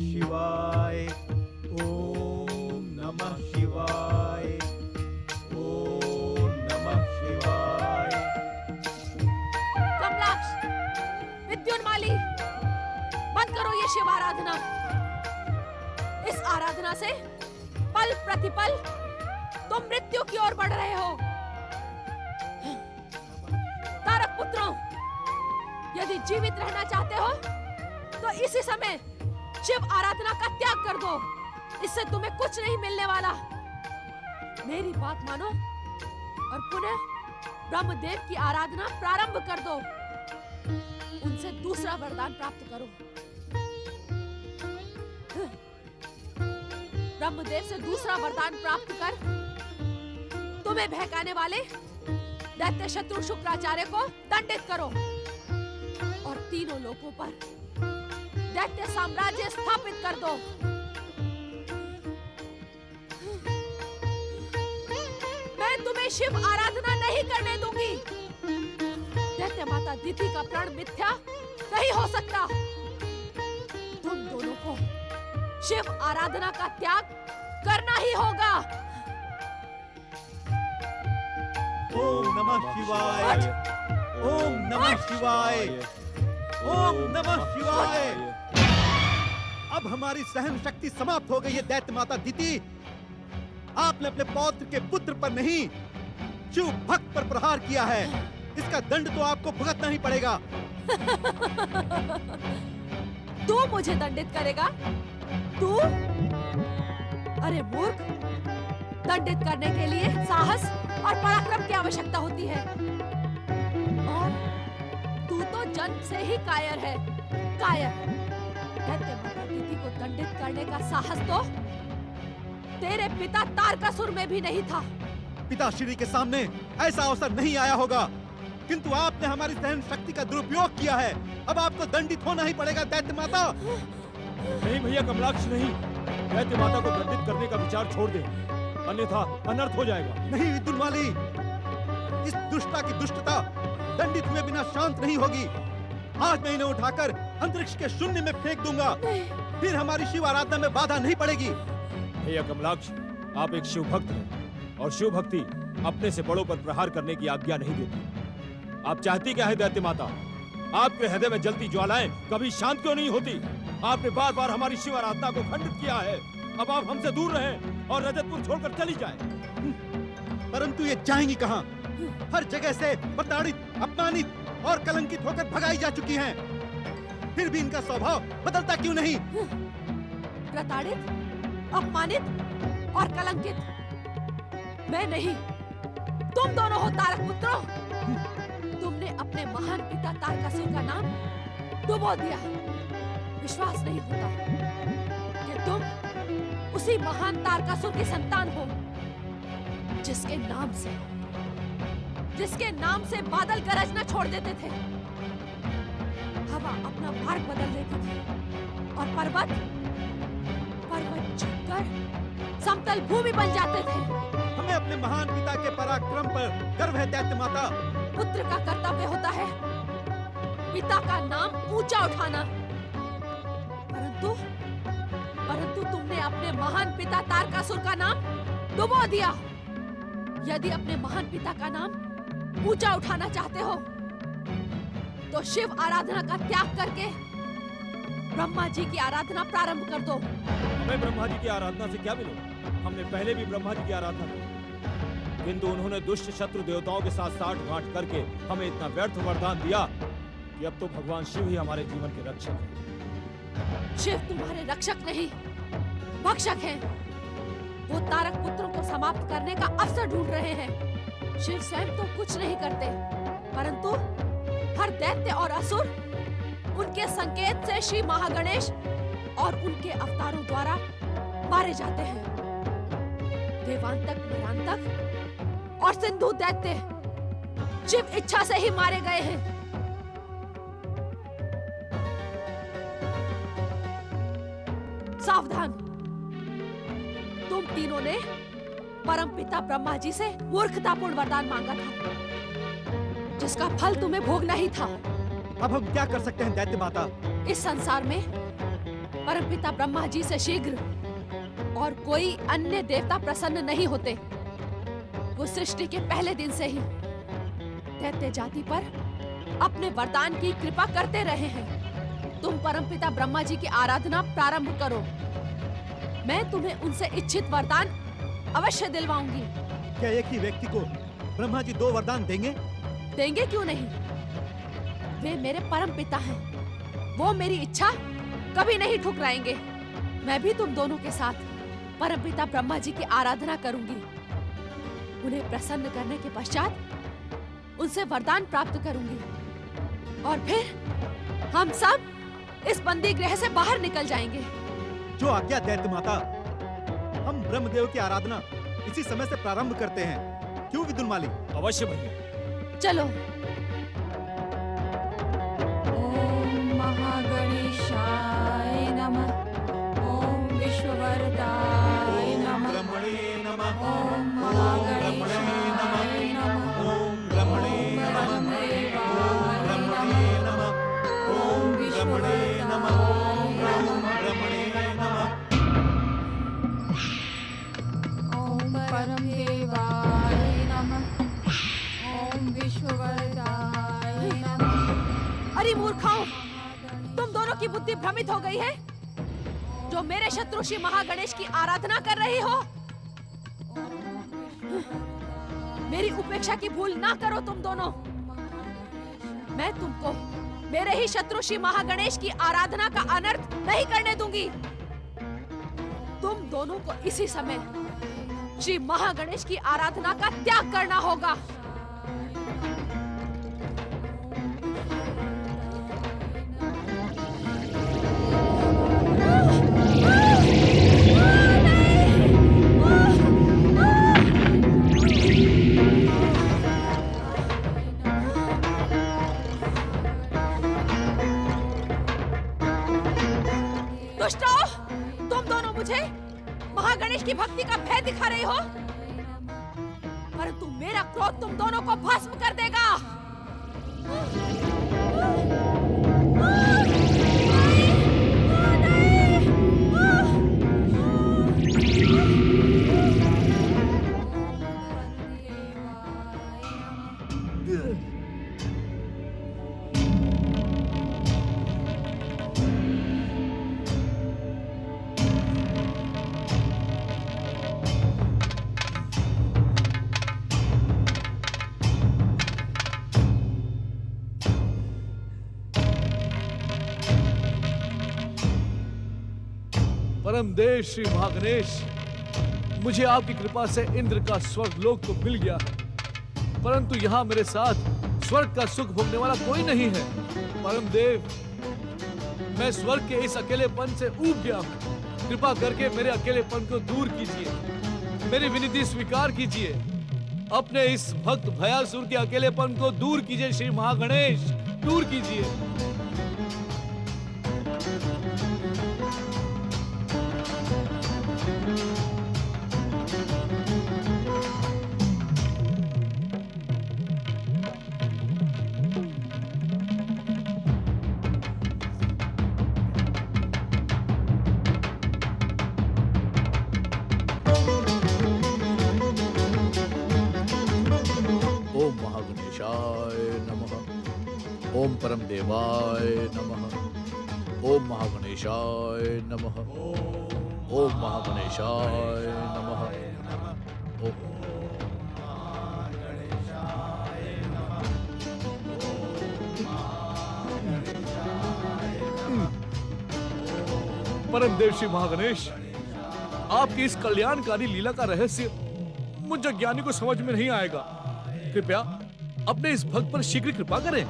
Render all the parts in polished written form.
शिवाय। ओम नमः शिवाय। ओम नमः शिवाय। कमलाक्ष, विद्युन्माली, बंद करो ये शिव आराधना। इस आराधना से पल प्रतिपल तुम मृत्यु की ओर बढ़ रहे हो। तारक पुत्रों, यदि जीवित रहना चाहते हो तो इसी समय शिव आराधना का त्याग कर दो। इससे तुम्हें कुछ नहीं मिलने वाला। मेरी बात मानो और पुनः ब्रह्मदेव की आराधना प्रारंभ कर दो। उनसे दूसरा वरदान प्राप्त करो। ब्रह्मदेव से दूसरा वरदान प्राप्त कर तुम्हें बहकाने वाले दैत्य शत्रु शुक्राचार्य को दंडित करो और तीनों लोकों पर दैत्य साम्राज्य स्थापित कर दो। मैं तुम्हें शिव आराधना नहीं करने दूंगी। दैत्य माता दिति का प्रण मिथ्या नहीं हो सकता। तुम दोनों को शिव आराधना का त्याग करना ही होगा। ओम नमः शिवाय। ओम नमः शिवाय। ओम नमः शिवाय। अब हमारी सहन शक्ति समाप्त हो गई है दैत्य माता दिति। आपने अपने पौत्र के पुत्र पर नहीं, शिव भक्त पर प्रहार किया है। इसका दंड तो आपको भुगतना ही पड़ेगा। तू मुझे दंडित करेगा? तू? अरे मूर्ख, दंडित करने के लिए साहस और पराक्रम की आवश्यकता होती है। और तू तो जन्म से ही कायर है। कायर। दैत्य माता दिति को दंडित करने का साहस तो तेरे पिता तारकासुर में भी नहीं था। पिताश्री के सामने ऐसा अवसर नहीं आया होगा, किंतु आपने हमारी सहन शक्ति का दुरुपयोग किया है। अब आपको दंडित होना ही पड़ेगा दैत्य माता। नहीं भैया कमलाक्ष, नहीं। दैत्य माता को दंडित करने का विचार छोड़ दे, अन्यथा अनर्थ हो जाएगा। नहीं विद्युन्माली, इस दुष्टा की दुष्टता दंडित हुए बिना शांत नहीं होगी। आज मैं इन्हें उठाकर अंतरिक्ष के शून्य में फेंक दूंगा। फिर हमारी शिव आराधना में बाधा नहीं पड़ेगी। भैया कमलाक्ष, आप एक शिव भक्त हैं और शिव भक्ति अपने से बड़ों पर प्रहार करने की आज्ञा नहीं देती। आप चाहती क्या है दैत्य माता? आपके हृदय में जलती ज्वालाएं कभी शांत क्यों नहीं होती? आपने बार बार हमारी शिव आराधना को खंडित किया है। अब आप हमसे दूर रहें और रजतपुर छोड़कर चली जाएं। परंतु ये जाएंगी कहां? हर जगह से प्रताड़ित, अपमानित और कलंकित होकर भगाई जा चुकी हैं। फिर भी इनका स्वभाव बदलता क्यों नहीं? प्रताड़ित, अपमानित और कलंकित मैं नहीं, तुम दोनों हो तारक पुत्रों। तुमने अपने महान पिता तारकासुर का नाम डुबो दिया। विश्वास नहीं होता कि तुम उसी महान तारकासुर की संतान हो जिसके नाम से बादल गरजना छोड़ देते थे, हवा अपना मार्ग बदल देती थी और पर्वत झुककर समतल भूमि बन जाते थे। हमें अपने महान पिता के पराक्रम पर गर्व है दैत्य माता। पुत्र का कर्तव्य होता है पिता का नाम ऊंचा उठाना, परंतु तुमने अपने महान पिता तारकासुर का नाम डुबो दिया। यदि अपने महान पिता का नाम ऊंचा उठाना चाहते हो तो शिव आराधना का त्याग करके ब्रह्मा जी की आराधना प्रारंभ कर दो। हमें ब्रह्मा जी की आराधना से क्या मिलेगा? हमने पहले भी ब्रह्मा जी की आराधना की, किंतु उन्होंने दुष्ट शत्रु देवताओं के साथ साठ-गांठ करके हमें इतना व्यर्थ वरदान दिया कि अब तो भगवान शिव ही हमारे जीवन के रक्षक हैं। शिव तुम्हारे रक्षक नहीं, भक्षक हैं। वो तारक पुत्रों को समाप्त करने का अवसर ढूंढ रहे हैं। शिव स्वयं तो कुछ नहीं करते, परंतु हर दैत्य और असुर उनके संकेत से श्री महागणेश और उनके अवतारों द्वारा मारे जाते हैं। देवांतक, निरांतक और सिंधु दैत्य शिव इच्छा से ही मारे गए हैं। सावधान, तुम तीनों ने परमपिता ब्रह्मा जी से मूर्खतापूर्ण वरदान मांगा था, जिसका फल तुम्हें भोगना ही था। अब हम क्या कर सकते हैं दैत्य माता? इस संसार में परमपिता ब्रह्मा जी से शीघ्र और कोई अन्य देवता प्रसन्न नहीं होते। वो सृष्टि के पहले दिन से ही दैत्य जाति पर अपने वरदान की कृपा करते रहे हैं। तुम परमपिता ब्रह्मा जी की आराधना प्रारंभ करो। मैं तुम्हें उनसे इच्छित वरदान अवश्य दिलवाऊंगी। क्या एक ही व्यक्ति को ब्रह्मा जी 2 वरदान देंगे? देंगे क्यों नहीं? वे मेरे परम पिता हैं। वो मेरी इच्छा कभी नहीं ठुकराएंगे। मैं भी तुम दोनों के साथ परम पिता ब्रह्मा जी की आराधना करूंगी। उन्हें प्रसन्न करने के पश्चात उनसे वरदान प्राप्त करूंगी और फिर हम सब इस बंदी गृह से बाहर निकल जाएंगे। जो आज्ञा दैत्य माता। हम ब्रह्मदेव की आराधना इसी समय से प्रारंभ करते हैं। क्यों विदुर माली? अवश्य भैया। चलो। ओम महागणेशाय नमः। ओम विश्ववरदाय नमः। ब्रह्मणे नमः। ओम महागणेशाय नमः। ओम ब्रह्मणे नमः। ओम ब्रह्मणे नमः। ओम ब्रह्मणे नमः। ओम ब्रह्मणे नमः। ओम परम देवाय नमः। ओम विश्ववरदाय नमः। अरे मूर्खाओं, तुम दोनों की बुद्धि भ्रमित हो गई है जो मेरे शत्रु श्री महागणेश की आराधना कर रही हो। मेरी उपेक्षा की भूल ना करो तुम दोनों। मैं तुमको मेरे ही शत्रु श्री महागणेश की आराधना का अनर्थ नहीं करने दूंगी। तुम दोनों को इसी समय श्री महागणेश की आराधना का त्याग करना होगा। दुष्टों, तुम दोनों मुझे महागणेश की भक्ति का भय दिखा रहे हो, परंतु मेरा क्रोध तुम दोनों को भस्म कर देगा। परमदेव श्री महागणेश, मुझे आपकी कृपा से इंद्र का स्वर्ग लोक तो मिल गया है, परंतु यहाँ मेरे साथ स्वर्ग का सुख भोगने वाला कोई नहीं है। परमदेव, मैं स्वर्ग के इस अकेलेपन से ऊब गया हूँ। कृपा करके मेरे अकेलेपन को दूर कीजिए, मेरी विनती स्वीकार कीजिए। अपने इस भक्त भयासुर के अकेलेपन को दूर कीजिए श्री महागणेश, दूर कीजिए। ओम परम देवाय नमः। ओम महागणेशाय नमः। ओम महागणेशाय नमः। परम देव श्री महागणेश, आपकी इस कल्याणकारी लीला का रहस्य मुझे ज्ञानी को समझ में नहीं आएगा। कृपया अपने इस भक्त पर शीघ्र कृपा करें।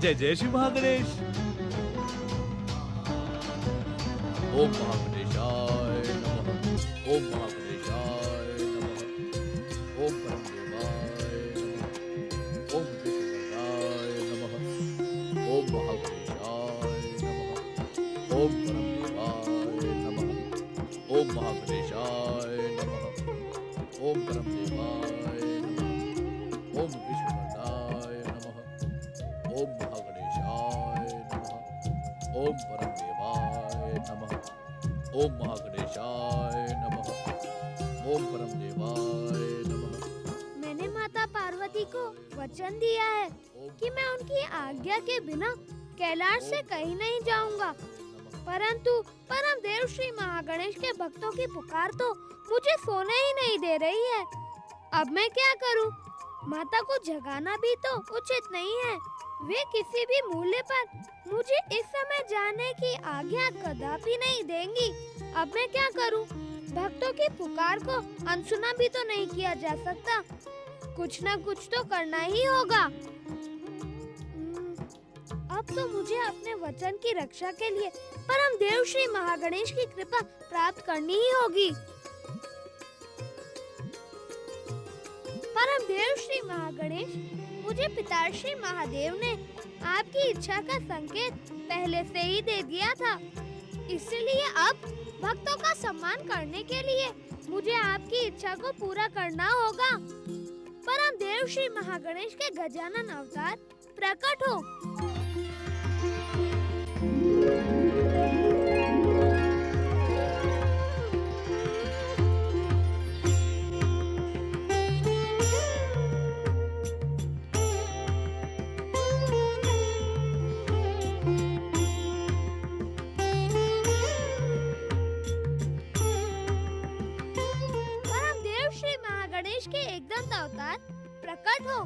जय जय श्री महागणेश। ओम महागणेशाय नमः। ओम महागणेशाय नमः। ओम परम देवाय नमः। ओम विष्णुपदाय नमः। ओम महागणेशाय नमः। ओम परम देवाय नमः। ओम महागणेशाय नमः। ओम परम देवाय नमः। ओम विष्णुपदाय नमः। ओम महागणेशाय नमः। ओम परम देवाय नमः। ओम महागणेशाय नमः। ओम परम देवाय नमः। मैंने माता पार्वती को वचन दिया है कि मैं उनकी आज्ञा के बिना कैलाश से कहीं नहीं जाऊंगा, परंतु परम देव श्री महागणेश के भक्तों की पुकार तो मुझे सोने ही नहीं दे रही है। अब मैं क्या करूं? माता को जगाना भी तो उचित नहीं है। वे किसी भी मूल्य पर मुझे इस समय जाने की आज्ञा कदापि नहीं देंगी। अब मैं क्या करूं? भक्तों की पुकार को अनसुना भी तो नहीं किया जा सकता। कुछ ना कुछ तो करना ही होगा। अब तो मुझे अपने वचन की रक्षा के लिए परम देव श्री महागणेश की कृपा प्राप्त करनी ही होगी। परम देव श्री महागणेश, मुझे पिताश्री महादेव ने आपकी इच्छा का संकेत पहले से ही दे दिया था, इसलिए अब भक्तों का सम्मान करने के लिए मुझे आपकी इच्छा को पूरा करना होगा। परम देव श्री महागणेश के गजानन अवतार प्रकट हो। गणेश के एकदंत अवतार प्रकट हो।